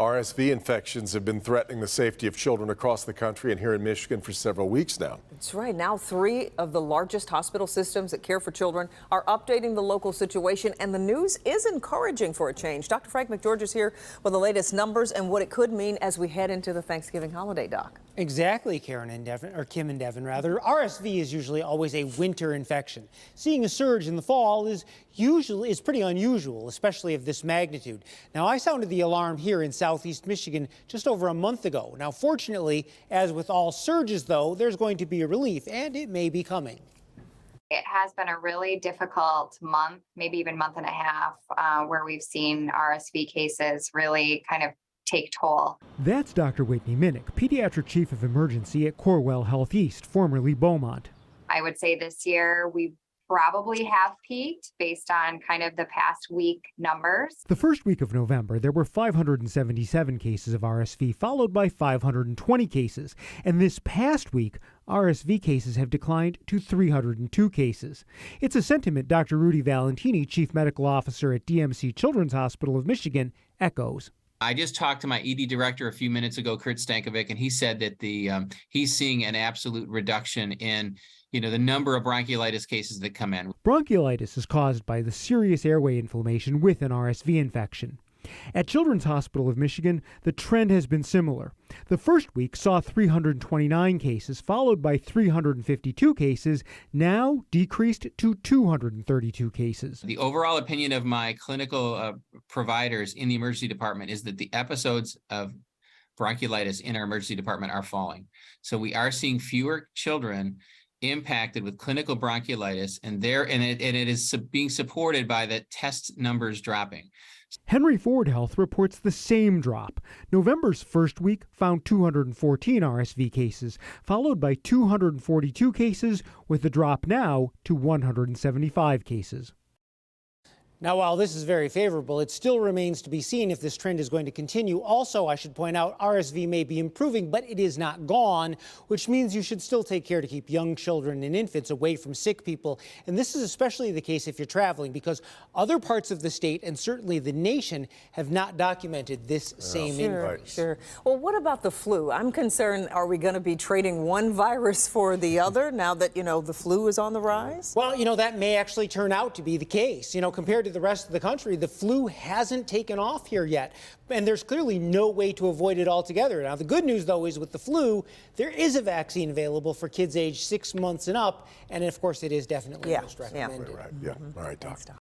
RSV infections have been threatening the safety of children across the country and here in Michigan for several weeks now. That's right. Now, 3 of the largest hospital systems that care for children are updating the local situation, and the news is encouraging for a change. Dr. Frank McGeorge is here with the latest numbers and what it could mean as we head into the Thanksgiving holiday, Doc. Exactly, Karen and Devin, or Kim and Devin, rather. RSV is usually always a winter infection. Seeing a surge in the fall is pretty unusual, especially of this magnitude. Now, I sounded the alarm here in southeast Michigan just over a month ago. Now, fortunately, as with all surges, though, there's going to be a relief, and it may be coming. It has been a really difficult month, maybe even month and a half, where we've seen RSV cases really kind of take toll. That's Dr. Whitney Minnick, pediatric chief of emergency at Corewell Health East, formerly Beaumont. I would say this year we probably have peaked based on kind of the past week numbers. The first week of November, there were 577 cases of RSV, followed by 520 cases. And this past week, RSV cases have declined to 302 cases. It's a sentiment Dr. Rudy Valentini, chief medical officer at DMC Children's Hospital of Michigan, echoes. I just talked to my ED director a few minutes ago, Kurt Stankovic, and he said that he's seeing an absolute reduction in the number of bronchiolitis cases that come in. Bronchiolitis is caused by the serious airway inflammation with an RSV infection. At Children's Hospital of Michigan, the trend has been similar. The first week saw 329 cases, followed by 352 cases, now decreased to 232 cases. The overall opinion of my clinical providers in the emergency department is that the episodes of bronchiolitis in our emergency department are falling. So we are seeing fewer children impacted with clinical bronchiolitis, and it is being supported by the test numbers dropping. Henry Ford Health reports the same drop. November's first week found 214 RSV cases, followed by 242 cases, with the drop now to 175 cases. Now, while this is very favorable, it still remains to be seen if this trend is going to continue. Also, I should point out, RSV may be improving, but it is not gone, which means you should still take care to keep young children and infants away from sick people. And this is especially the case if you're traveling, because other parts of the state and certainly the nation have not documented this same increase. Sure. Well, what about the flu? I'm concerned, are we going to be trading one virus for the other now that, the flu is on the rise? Well, that may actually turn out to be the case. Compared to the rest of the country, the flu hasn't taken off here yet, and there's clearly no way to avoid it altogether. Now, the good news, though, is with the flu, there is a vaccine available for kids aged 6 months and up, and of course, it is definitely most recommended. Right. Yeah. All right, Doc.